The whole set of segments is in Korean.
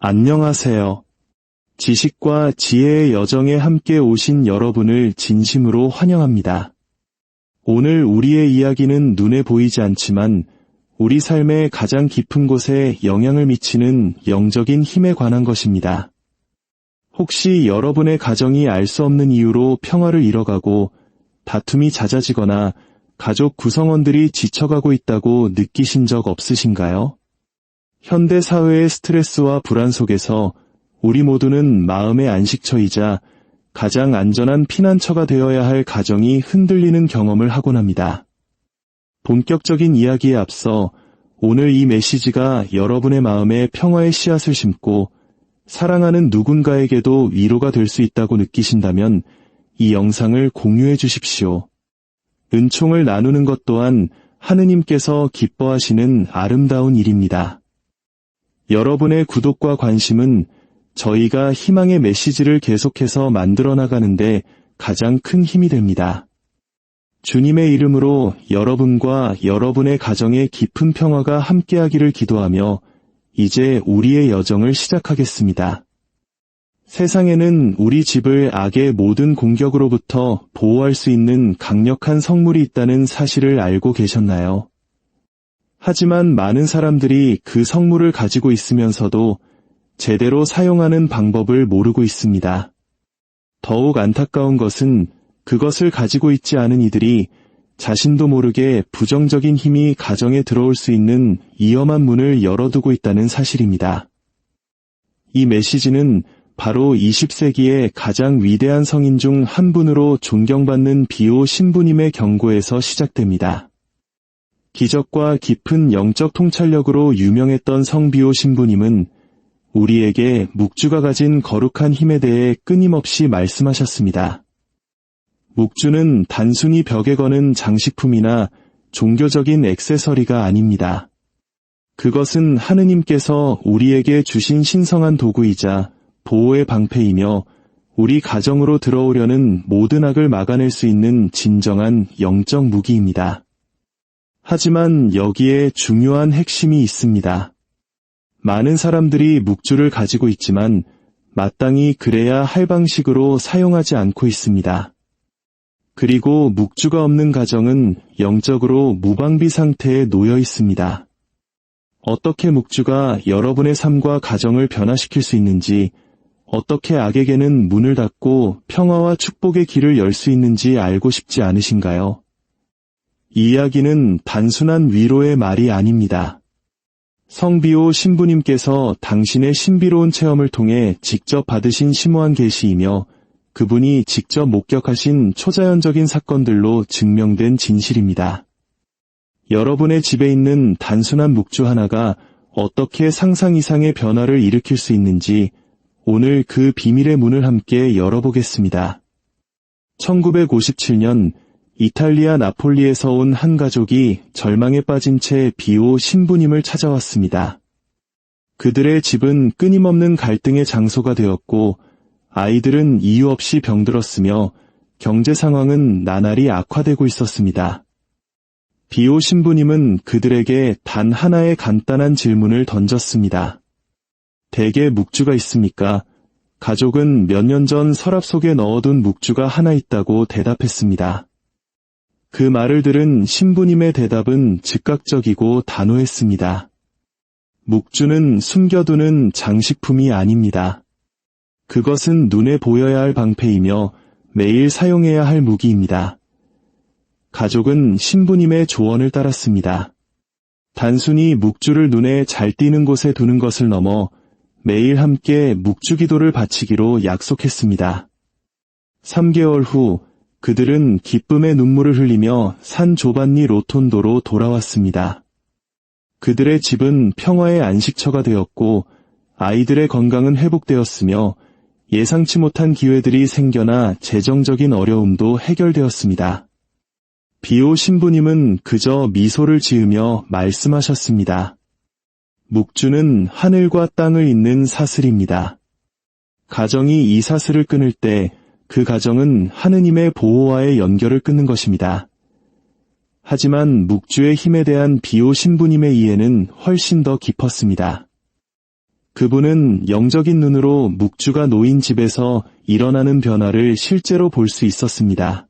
안녕하세요. 지식과 지혜의 여정에 함께 오신 여러분을 진심으로 환영합니다. 오늘 우리의 이야기는 눈에 보이지 않지만 우리 삶의 가장 깊은 곳에 영향을 미치는 영적인 힘에 관한 것입니다. 혹시 여러분의 가정이 알 수 없는 이유로 평화를 잃어가고 다툼이 잦아지거나 가족 구성원들이 지쳐가고 있다고 느끼신 적 없으신가요? 현대 사회의 스트레스와 불안 속에서 우리 모두는 마음의 안식처이자 가장 안전한 피난처가 되어야 할 가정이 흔들리는 경험을 하곤 합니다. 본격적인 이야기에 앞서 오늘 이 메시지가 여러분의 마음에 평화의 씨앗을 심고 사랑하는 누군가에게도 위로가 될 수 있다고 느끼신다면 이 영상을 공유해 주십시오. 은총을 나누는 것 또한 하느님께서 기뻐하시는 아름다운 일입니다. 여러분의 구독과 관심은 저희가 희망의 메시지를 계속해서 만들어 나가는데 가장 큰 힘이 됩니다. 주님의 이름으로 여러분과 여러분의 가정에 깊은 평화가 함께하기를 기도하며 이제 우리의 여정을 시작하겠습니다. 세상에는 우리 집을 악의 모든 공격으로부터 보호할 수 있는 강력한 성물이 있다는 사실을 알고 계셨나요? 하지만 많은 사람들이 그 성물을 가지고 있으면서도 제대로 사용하는 방법을 모르고 있습니다. 더욱 안타까운 것은 그것을 가지고 있지 않은 이들이 자신도 모르게 부정적인 힘이 가정에 들어올 수 있는 위험한 문을 열어두고 있다는 사실입니다. 이 메시지는 바로 20세기의 가장 위대한 성인 중 한 분으로 존경받는 비오 신부님의 경고에서 시작됩니다. 기적과 깊은 영적 통찰력으로 유명했던 성비오 신부님은 우리에게 묵주가 가진 거룩한 힘에 대해 끊임없이 말씀하셨습니다. 묵주는 단순히 벽에 거는 장식품이나 종교적인 액세서리가 아닙니다. 그것은 하느님께서 우리에게 주신 신성한 도구이자 보호의 방패이며 우리 가정으로 들어오려는 모든 악을 막아낼 수 있는 진정한 영적 무기입니다. 하지만 여기에 중요한 핵심이 있습니다. 많은 사람들이 묵주를 가지고 있지만 마땅히 그래야 할 방식으로 사용하지 않고 있습니다. 그리고 묵주가 없는 가정은 영적으로 무방비 상태에 놓여 있습니다. 어떻게 묵주가 여러분의 삶과 가정을 변화시킬 수 있는지, 어떻게 악에게는 문을 닫고 평화와 축복의 길을 열 수 있는지 알고 싶지 않으신가요? 이 이야기는 단순한 위로의 말이 아닙니다. 성비오 신부님께서 당신의 신비로운 체험을 통해 직접 받으신 심오한 계시이며 그분이 직접 목격하신 초자연적인 사건들로 증명된 진실입니다. 여러분의 집에 있는 단순한 묵주 하나가 어떻게 상상 이상의 변화를 일으킬 수 있는지 오늘 그 비밀의 문을 함께 열어보겠습니다. 1957년 이탈리아 나폴리에서 온 한 가족이 절망에 빠진 채 비오 신부님을 찾아왔습니다. 그들의 집은 끊임없는 갈등의 장소가 되었고 아이들은 이유 없이 병들었으며 경제 상황은 나날이 악화되고 있었습니다. 비오 신부님은 그들에게 단 하나의 간단한 질문을 던졌습니다. 댁에 묵주가 있습니까? 가족은 몇 년 전 서랍 속에 넣어둔 묵주가 하나 있다고 대답했습니다. 그 말을 들은 신부님의 대답은 즉각적이고 단호했습니다. 묵주는 숨겨두는 장식품이 아닙니다. 그것은 눈에 보여야 할 방패이며 매일 사용해야 할 무기입니다. 가족은 신부님의 조언을 따랐습니다. 단순히 묵주를 눈에 잘 띄는 곳에 두는 것을 넘어 매일 함께 묵주 기도를 바치기로 약속했습니다. 3개월 후 그들은 기쁨의 눈물을 흘리며 산 조반니 로톤도로 돌아왔습니다. 그들의 집은 평화의 안식처가 되었고 아이들의 건강은 회복되었으며 예상치 못한 기회들이 생겨나 재정적인 어려움도 해결되었습니다. 비오 신부님은 그저 미소를 지으며 말씀하셨습니다. 묵주는 하늘과 땅을 잇는 사슬입니다. 가정이 이 사슬을 끊을 때 그 가정은 하느님의 보호와의 연결을 끊는 것입니다. 하지만 묵주의 힘에 대한 비오 신부님의 이해는 훨씬 더 깊었습니다. 그분은 영적인 눈으로 묵주가 놓인 집에서 일어나는 변화를 실제로 볼 수 있었습니다.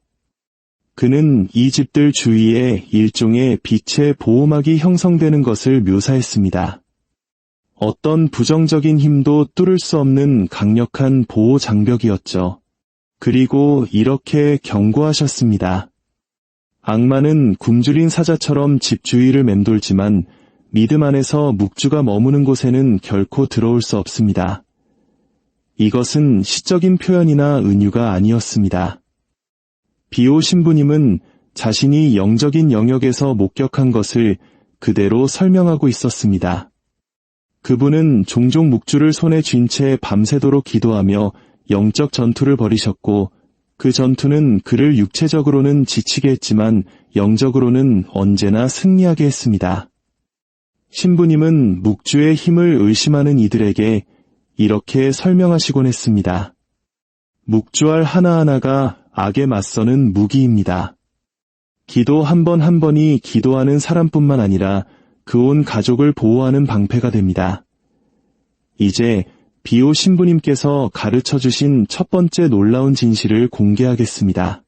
그는 이 집들 주위에 일종의 빛의 보호막이 형성되는 것을 묘사했습니다. 어떤 부정적인 힘도 뚫을 수 없는 강력한 보호 장벽이었죠. 그리고 이렇게 경고하셨습니다. 악마는 굶주린 사자처럼 집 주위를 맴돌지만 믿음 안에서 묵주가 머무는 곳에는 결코 들어올 수 없습니다. 이것은 시적인 표현이나 은유가 아니었습니다. 비오 신부님은 자신이 영적인 영역에서 목격한 것을 그대로 설명하고 있었습니다. 그분은 종종 묵주를 손에 쥔 채 밤새도록 기도하며 영적 전투를 벌이셨고 그 전투는 그를 육체적으로는 지치게 했지만 영적으로는 언제나 승리하게 했습니다. 신부님은 묵주의 힘을 의심하는 이들에게 이렇게 설명하시곤 했습니다. 묵주알 하나하나가 악에 맞서는 무기입니다. 기도 한 번 한 번이 기도하는 사람뿐만 아니라 그 온 가족을 보호하는 방패가 됩니다. 이제 비오 신부님께서 가르쳐 주신 첫 번째 놀라운 진실을 공개하겠습니다.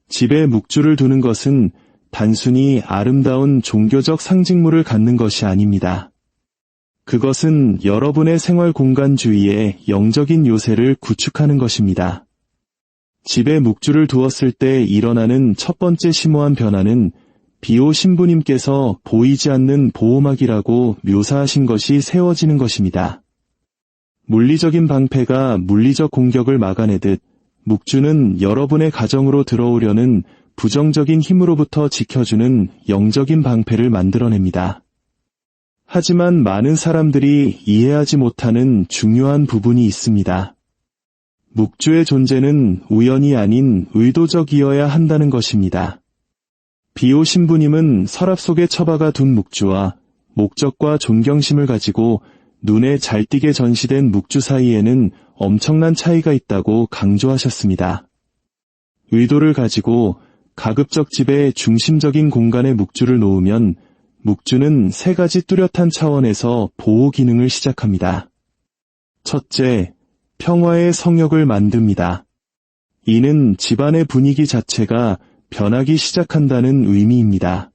집에 묵주를 두는 것은 단순히 아름다운 종교적 상징물을 갖는 것이 아닙니다. 그것은 여러분의 생활 공간 주위에 영적인 요새를 구축하는 것입니다. 집에 묵주를 두었을 때 일어나는 첫 번째 심오한 변화는 비오 신부님께서 보이지 않는 보호막이라고 묘사하신 것이 세워지는 것입니다. 물리적인 방패가 물리적 공격을 막아내듯 묵주는 여러분의 가정으로 들어오려는 부정적인 힘으로부터 지켜주는 영적인 방패를 만들어냅니다. 하지만 많은 사람들이 이해하지 못하는 중요한 부분이 있습니다. 묵주의 존재는 우연이 아닌 의도적이어야 한다는 것입니다. 비오 신부님은 서랍 속에 처박아 둔 묵주와 목적과 존경심을 가지고 눈에 잘 띄게 전시된 묵주 사이에는 엄청난 차이가 있다고 강조하셨습니다. 의도를 가지고 가급적 집의 중심적인 공간에 묵주를 놓으면 묵주는 세 가지 뚜렷한 차원에서 보호 기능을 시작합니다. 첫째, 평화의 성역을 만듭니다. 이는 집안의 분위기 자체가 변하기 시작한다는 의미입니다.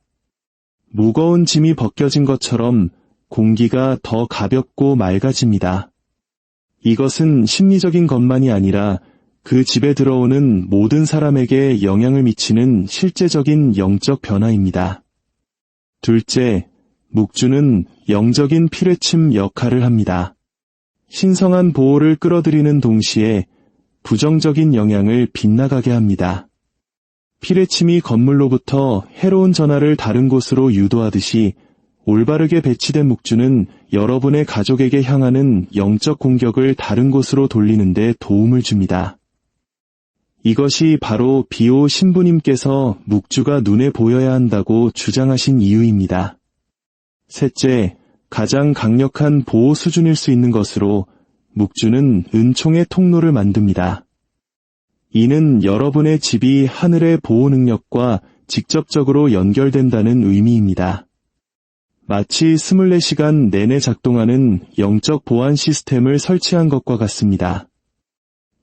무거운 짐이 벗겨진 것처럼 공기가 더 가볍고 맑아집니다. 이것은 심리적인 것만이 아니라 그 집에 들어오는 모든 사람에게 영향을 미치는 실제적인 영적 변화입니다. 둘째, 묵주는 영적인 피뢰침 역할을 합니다. 신성한 보호를 끌어들이는 동시에 부정적인 영향을 빗나가게 합니다. 피뢰침이 건물로부터 해로운 전하를 다른 곳으로 유도하듯이 올바르게 배치된 묵주는 여러분의 가족에게 향하는 영적 공격을 다른 곳으로 돌리는 데 도움을 줍니다. 이것이 바로 비오 신부님께서 묵주가 눈에 보여야 한다고 주장하신 이유입니다. 셋째, 가장 강력한 보호 수준일 수 있는 것으로 묵주는 은총의 통로를 만듭니다. 이는 여러분의 집이 하늘의 보호 능력과 직접적으로 연결된다는 의미입니다. 마치 24시간 내내 작동하는 영적 보안 시스템을 설치한 것과 같습니다.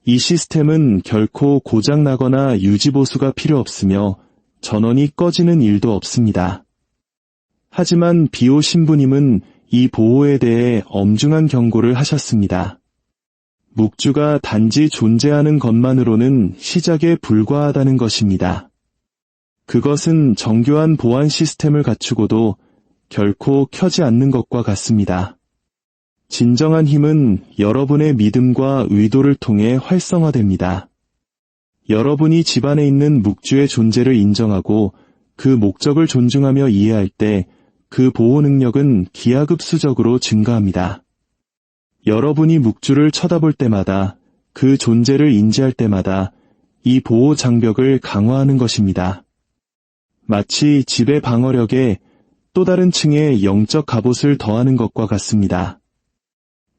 이 시스템은 결코 고장나거나 유지보수가 필요 없으며 전원이 꺼지는 일도 없습니다. 하지만 비오 신부님은 이 보호에 대해 엄중한 경고를 하셨습니다. 묵주가 단지 존재하는 것만으로는 시작에 불과하다는 것입니다. 그것은 정교한 보안 시스템을 갖추고도 결코 켜지 않는 것과 같습니다. 진정한 힘은 여러분의 믿음과 의도를 통해 활성화됩니다. 여러분이 집안에 있는 묵주의 존재를 인정하고 그 목적을 존중하며 이해할 때 그 보호 능력은 기하급수적으로 증가합니다. 여러분이 묵주를 쳐다볼 때마다 그 존재를 인지할 때마다 이 보호 장벽을 강화하는 것입니다. 마치 집의 방어력에 또 다른 층의 영적 갑옷을 더하는 것과 같습니다.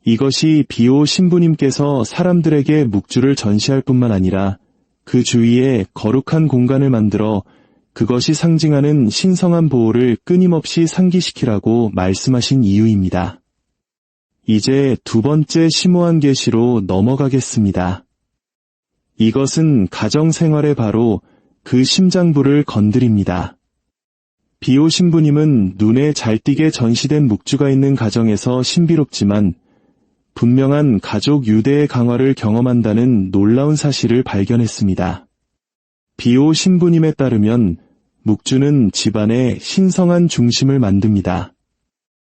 이것이 비오 신부님께서 사람들에게 묵주를 전시할 뿐만 아니라 그 주위에 거룩한 공간을 만들어 그것이 상징하는 신성한 보호를 끊임없이 상기시키라고 말씀하신 이유입니다. 이제 두 번째 심오한 계시로 넘어가겠습니다. 이것은 가정생활의 바로 그 심장부를 건드립니다. 비오 신부님은 눈에 잘 띄게 전시된 묵주가 있는 가정에서 신비롭지만 분명한 가족 유대의 강화를 경험한다는 놀라운 사실을 발견했습니다. 비오 신부님에 따르면 묵주는 집안의 신성한 중심을 만듭니다.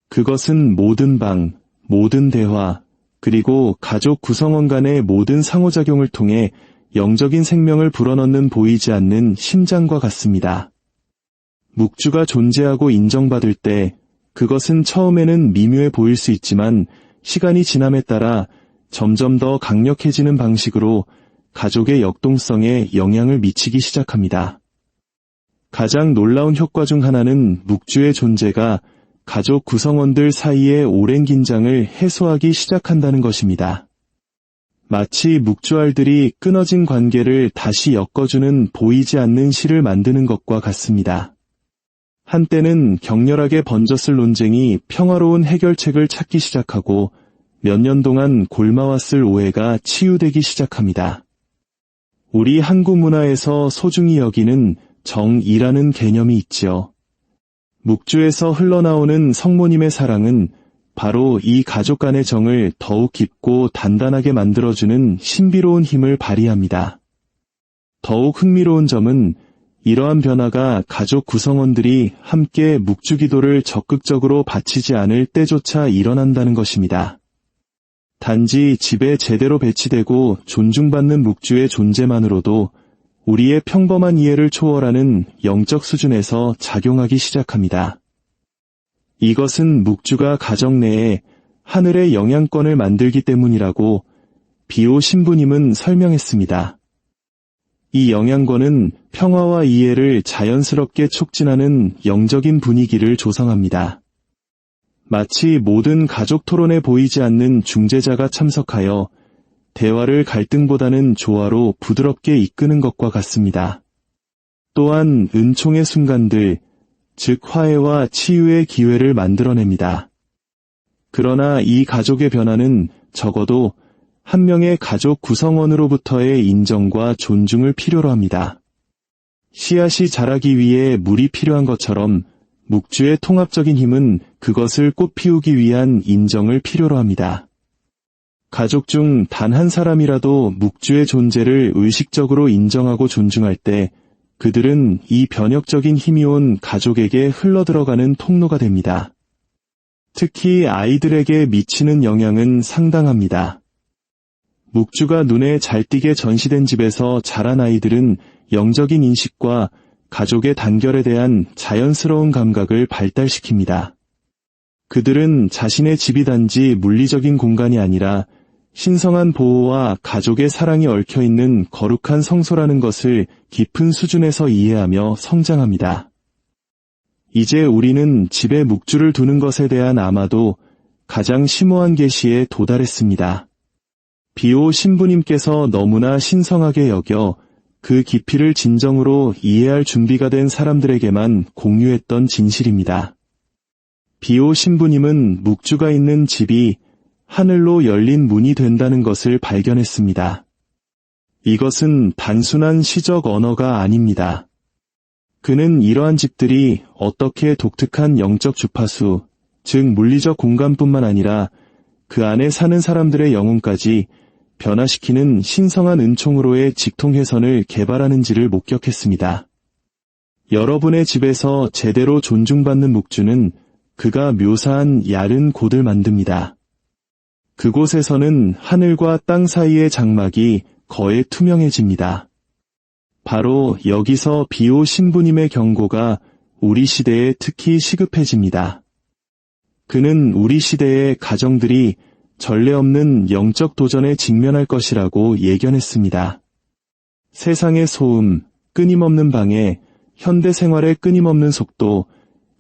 그것은 모든 방, 모든 대화, 그리고 가족 구성원 간의 모든 상호작용을 통해 영적인 생명을 불어넣는 보이지 않는 심장과 같습니다. 묵주가 존재하고 인정받을 때 그것은 처음에는 미묘해 보일 수 있지만 시간이 지남에 따라 점점 더 강력해지는 방식으로 가족의 역동성에 영향을 미치기 시작합니다. 가장 놀라운 효과 중 하나는 묵주의 존재가 가족 구성원들 사이의 오랜 긴장을 해소하기 시작한다는 것입니다. 마치 묵주알들이 끊어진 관계를 다시 엮어주는 보이지 않는 실을 만드는 것과 같습니다. 한때는 격렬하게 번졌을 논쟁이 평화로운 해결책을 찾기 시작하고 몇 년 동안 골마왔을 오해가 치유되기 시작합니다. 우리 한국 문화에서 소중히 여기는 정이라는 개념이 있지요. 묵주에서 흘러나오는 성모님의 사랑은 바로 이 가족 간의 정을 더욱 깊고 단단하게 만들어주는 신비로운 힘을 발휘합니다. 더욱 흥미로운 점은 이러한 변화가 가족 구성원들이 함께 묵주 기도를 적극적으로 바치지 않을 때조차 일어난다는 것입니다. 단지 집에 제대로 배치되고 존중받는 묵주의 존재만으로도 우리의 평범한 이해를 초월하는 영적 수준에서 작용하기 시작합니다. 이것은 묵주가 가정 내에 하늘의 영향권을 만들기 때문이라고 비오 신부님은 설명했습니다. 이 영향권은 평화와 이해를 자연스럽게 촉진하는 영적인 분위기를 조성합니다. 마치 모든 가족 토론에 보이지 않는 중재자가 참석하여 대화를 갈등보다는 조화로 부드럽게 이끄는 것과 같습니다. 또한 은총의 순간들, 즉 화해와 치유의 기회를 만들어냅니다. 그러나 이 가족의 변화는 적어도 한 명의 가족 구성원으로부터의 인정과 존중을 필요로 합니다. 씨앗이 자라기 위해 물이 필요한 것처럼 묵주의 통합적인 힘은 그것을 꽃피우기 위한 인정을 필요로 합니다. 가족 중 단 한 사람이라도 묵주의 존재를 의식적으로 인정하고 존중할 때 그들은 이 변혁적인 힘이 온 가족에게 흘러들어가는 통로가 됩니다. 특히 아이들에게 미치는 영향은 상당합니다. 묵주가 눈에 잘 띄게 전시된 집에서 자란 아이들은 영적인 인식과 가족의 단결에 대한 자연스러운 감각을 발달시킵니다. 그들은 자신의 집이 단지 물리적인 공간이 아니라 신성한 보호와 가족의 사랑이 얽혀있는 거룩한 성소라는 것을 깊은 수준에서 이해하며 성장합니다. 이제 우리는 집에 묵주를 두는 것에 대한 아마도 가장 심오한 계시에 도달했습니다. 비오 신부님께서 너무나 신성하게 여겨 그 깊이를 진정으로 이해할 준비가 된 사람들에게만 공유했던 진실입니다. 비오 신부님은 묵주가 있는 집이 하늘로 열린 문이 된다는 것을 발견했습니다. 이것은 단순한 시적 언어가 아닙니다. 그는 이러한 집들이 어떻게 독특한 영적 주파수, 즉 물리적 공간뿐만 아니라 그 안에 사는 사람들의 영혼까지 변화시키는 신성한 은총으로의 직통회선을 개발하는지를 목격했습니다. 여러분의 집에서 제대로 존중받는 묵주는 그가 묘사한 얇은 곧을 만듭니다. 그곳에서는 하늘과 땅 사이의 장막이 거의 투명해집니다. 바로 여기서 비오 신부님의 경고가 우리 시대에 특히 시급해집니다. 그는 우리 시대의 가정들이 전례 없는 영적 도전에 직면할 것이라고 예견했습니다. 세상의 소음, 끊임없는 방해, 현대 생활의 끊임없는 속도,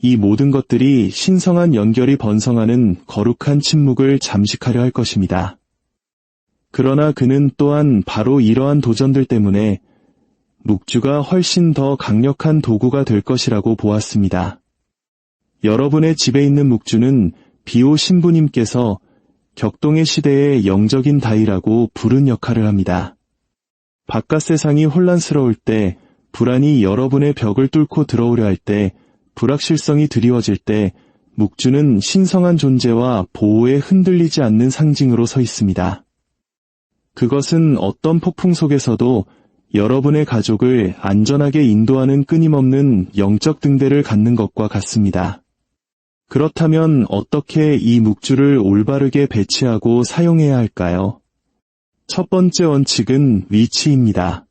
이 모든 것들이 신성한 연결이 번성하는 거룩한 침묵을 잠식하려 할 것입니다. 그러나 그는 또한 바로 이러한 도전들 때문에 묵주가 훨씬 더 강력한 도구가 될 것이라고 보았습니다. 여러분의 집에 있는 묵주는 비오 신부님께서 격동의 시대의 영적인 다이라고 부른 역할을 합니다. 바깥 세상이 혼란스러울 때, 불안이 여러분의 벽을 뚫고 들어오려 할 때, 불확실성이 드리워질 때, 묵주는 신성한 존재와 보호에 흔들리지 않는 상징으로 서 있습니다. 그것은 어떤 폭풍 속에서도 여러분의 가족을 안전하게 인도하는 끊임없는 영적 등대를 갖는 것과 같습니다. 그렇다면 어떻게 이 묵주를 올바르게 배치하고 사용해야 할까요? 첫 번째 원칙은 위치입니다.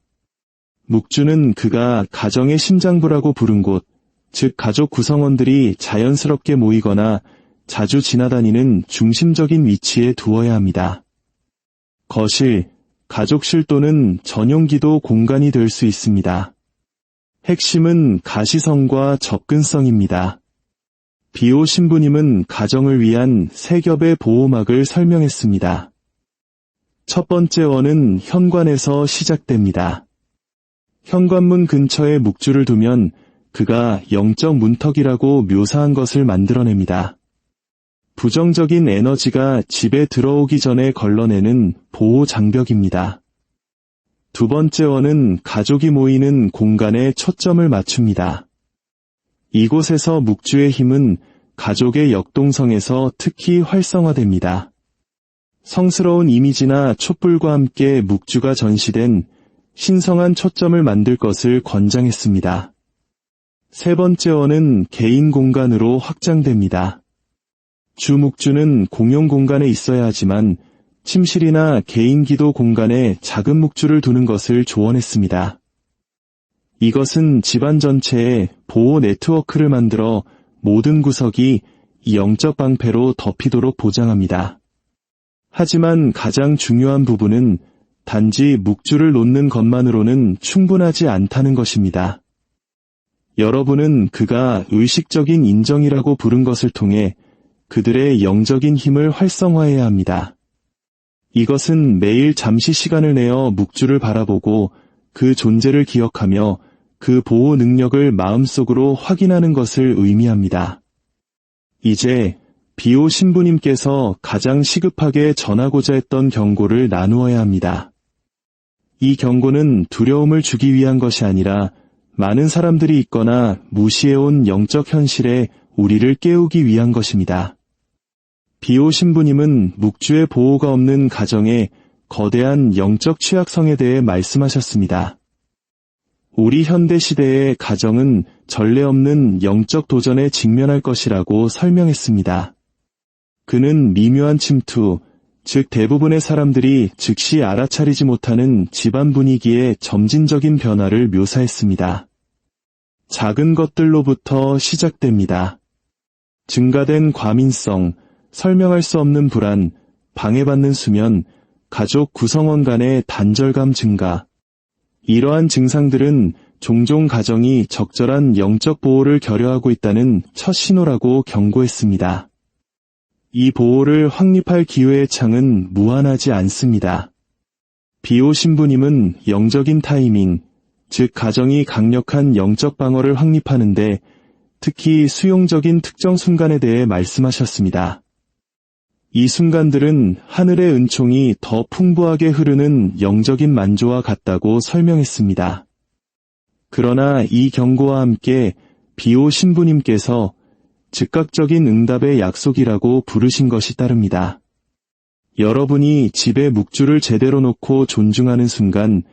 묵주는 그가 가정의 심장부라고 부른 곳, 즉 가족 구성원들이 자연스럽게 모이거나 자주 지나다니는 중심적인 위치에 두어야 합니다. 거실, 가족실 또는 전용 기도 공간이 될 수 있습니다. 핵심은 가시성과 접근성입니다. 비오 신부님은 가정을 위한 세 겹의 보호막을 설명했습니다. 첫 번째 원은 현관에서 시작됩니다. 현관문 근처에 묵주를 두면 그가 영적 문턱이라고 묘사한 것을 만들어냅니다. 부정적인 에너지가 집에 들어오기 전에 걸러내는 보호 장벽입니다. 두 번째 원은 가족이 모이는 공간에 초점을 맞춥니다. 이곳에서 묵주의 힘은 가족의 역동성에서 특히 활성화됩니다. 성스러운 이미지나 촛불과 함께 묵주가 전시된 신성한 초점을 만들 것을 권장했습니다. 세 번째 원은 개인 공간으로 확장됩니다. 주 묵주는 공용 공간에 있어야 하지만 침실이나 개인 기도 공간에 작은 묵주를 두는 것을 조언했습니다. 이것은 집안 전체에 보호 네트워크를 만들어 모든 구석이 영적 방패로 덮이도록 보장합니다. 하지만 가장 중요한 부분은 단지 묵주를 놓는 것만으로는 충분하지 않다는 것입니다. 여러분은 그가 의식적인 인정이라고 부른 것을 통해 그들의 영적인 힘을 활성화해야 합니다. 이것은 매일 잠시 시간을 내어 묵주를 바라보고 그 존재를 기억하며 그 보호 능력을 마음속으로 확인하는 것을 의미합니다. 이제 비오 신부님께서 가장 시급하게 전하고자 했던 경고를 나누어야 합니다. 이 경고는 두려움을 주기 위한 것이 아니라 많은 사람들이 있거나 무시해온 영적 현실에 우리를 깨우기 위한 것입니다. 비오 신부님은 묵주의 보호가 없는 가정의 거대한 영적 취약성에 대해 말씀하셨습니다. 우리 현대 시대의 가정은 전례 없는 영적 도전에 직면할 것이라고 설명했습니다. 그는 미묘한 침투, 즉 대부분의 사람들이 즉시 알아차리지 못하는 집안 분위기의 점진적인 변화를 묘사했습니다. 작은 것들로부터 시작됩니다. 증가된 과민성, 설명할 수 없는 불안, 방해받는 수면, 가족 구성원 간의 단절감 증가. 이러한 증상들은 종종 가정이 적절한 영적 보호를 결여하고 있다는 첫 신호라고 경고했습니다. 이 보호를 확립할 기회의 창은 무한하지 않습니다. 비오 신부님은 영적인 타이밍, 즉 가정이 강력한 영적 방어를 확립하는데 특히 수용적인 특정 순간에 대해 말씀하셨습니다. 이 순간들은 하늘의 은총이 더 풍부하게 흐르는 영적인 만조와 같다고 설명했습니다. 그러나 이 경고와 함께 비오 신부님께서 즉각적인 응답의 약속이라고 부르신 것이 따릅니다. 여러분이 집에 묵주를 제대로 놓고 존중하는 순간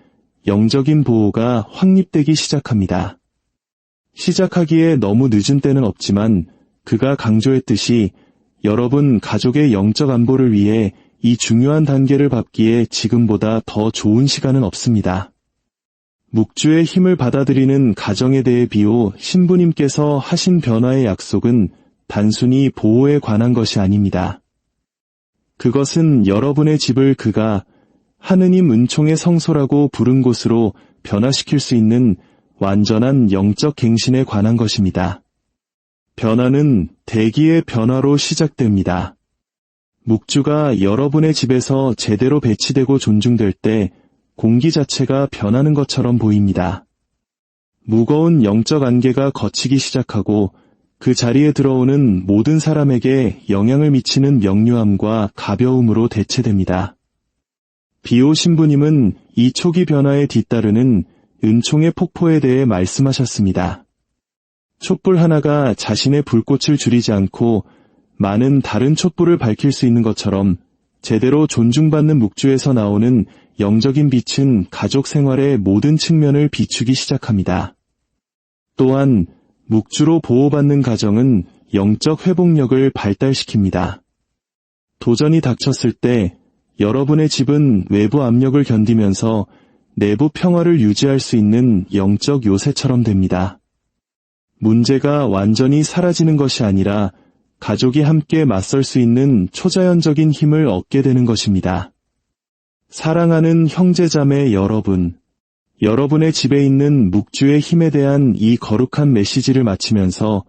영적인 보호가 확립되기 시작합니다. 시작하기에 너무 늦은 때는 없지만 그가 강조했듯이 여러분 가족의 영적 안보를 위해 이 중요한 단계를 밟기에 지금보다 더 좋은 시간은 없습니다. 묵주의 힘을 받아들이는 가정에 대해 비오 신부님께서 하신 변화의 약속은 단순히 보호에 관한 것이 아닙니다. 그것은 여러분의 집을 그가 하느님 은총의 성소라고 부른 곳으로 변화시킬 수 있는 완전한 영적 갱신에 관한 것입니다. 변화는 대기의 변화로 시작됩니다. 묵주가 여러분의 집에서 제대로 배치되고 존중될 때 공기 자체가 변하는 것처럼 보입니다. 무거운 영적 안개가 걷히기 시작하고 그 자리에 들어오는 모든 사람에게 영향을 미치는 명료함과 가벼움으로 대체됩니다. 비오 신부님은 이 초기 변화에 뒤따르는 은총의 폭포에 대해 말씀하셨습니다. 촛불 하나가 자신의 불꽃을 줄이지 않고 많은 다른 촛불을 밝힐 수 있는 것처럼 제대로 존중받는 묵주에서 나오는 영적인 빛은 가족 생활의 모든 측면을 비추기 시작합니다. 또한 묵주로 보호받는 가정은 영적 회복력을 발달시킵니다. 도전이 닥쳤을 때 여러분의 집은 외부 압력을 견디면서 내부 평화를 유지할 수 있는 영적 요새처럼 됩니다. 문제가 완전히 사라지는 것이 아니라 가족이 함께 맞설 수 있는 초자연적인 힘을 얻게 되는 것입니다. 사랑하는 형제자매 여러분, 여러분의 집에 있는 묵주의 힘에 대한 이 거룩한 메시지를 마치면서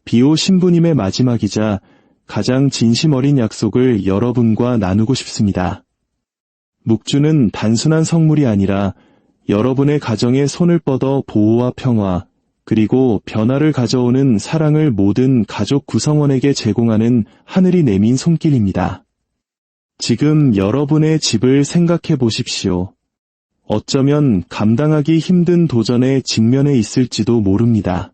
비오 신부님의 마지막이자 가장 진심 어린 약속을 여러분과 나누고 싶습니다. 묵주는 단순한 성물이 아니라 여러분의 가정에 손을 뻗어 보호와 평화, 그리고 변화를 가져오는 사랑을 모든 가족 구성원에게 제공하는 하늘이 내민 손길입니다. 지금 여러분의 집을 생각해 보십시오. 어쩌면 감당하기 힘든 도전에 직면해 있을지도 모릅니다.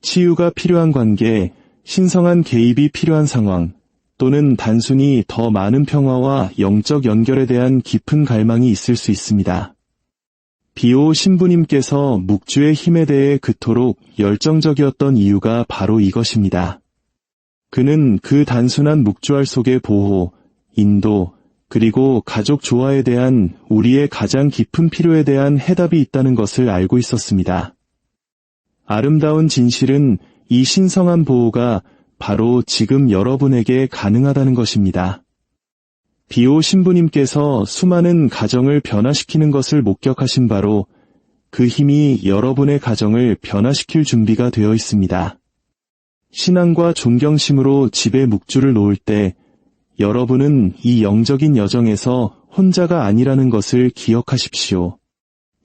치유가 필요한 관계, 신성한 개입이 필요한 상황, 또는 단순히 더 많은 평화와 영적 연결에 대한 깊은 갈망이 있을 수 있습니다. 비오 신부님께서 묵주의 힘에 대해 그토록 열정적이었던 이유가 바로 이것입니다. 그는 그 단순한 묵주알 속의 보호, 인도, 그리고 가족 조화에 대한 우리의 가장 깊은 필요에 대한 해답이 있다는 것을 알고 있었습니다. 아름다운 진실은 이 신성한 보호가 바로 지금 여러분에게 가능하다는 것입니다. 비오 신부님께서 수많은 가정을 변화시키는 것을 목격하신 바로 그 힘이 여러분의 가정을 변화시킬 준비가 되어 있습니다. 신앙과 존경심으로 집에 묵주를 놓을 때 여러분은 이 영적인 여정에서 혼자가 아니라는 것을 기억하십시오.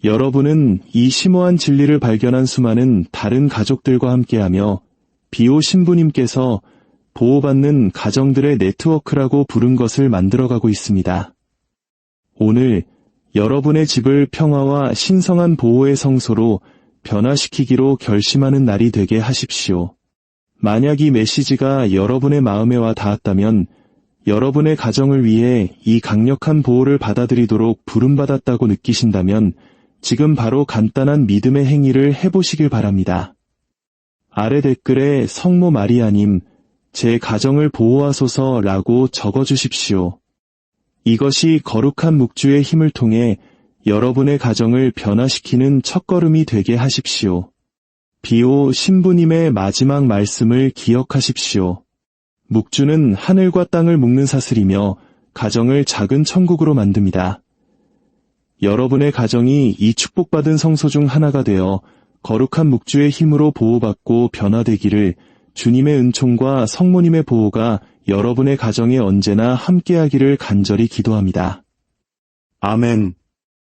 여러분은 이 심오한 진리를 발견한 수많은 다른 가족들과 함께하며 비오 신부님께서 보호받는 가정들의 네트워크라고 부른 것을 만들어가고 있습니다. 오늘 여러분의 집을 평화와 신성한 보호의 성소로 변화시키기로 결심하는 날이 되게 하십시오. 만약 이 메시지가 여러분의 마음에 와 닿았다면 여러분의 가정을 위해 이 강력한 보호를 받아들이도록 부름받았다고 느끼신다면 지금 바로 간단한 믿음의 행위를 해보시길 바랍니다. 아래 댓글에 성모 마리아님, 제 가정을 보호하소서라고 적어주십시오. 이것이 거룩한 묵주의 힘을 통해 여러분의 가정을 변화시키는 첫걸음이 되게 하십시오. 비오 신부님의 마지막 말씀을 기억하십시오. 묵주는 하늘과 땅을 묶는 사슬이며 가정을 작은 천국으로 만듭니다. 여러분의 가정이 이 축복받은 성소 중 하나가 되어 거룩한 묵주의 힘으로 보호받고 변화되기를 주님의 은총과 성모님의 보호가 여러분의 가정에 언제나 함께하기를 간절히 기도합니다. 아멘.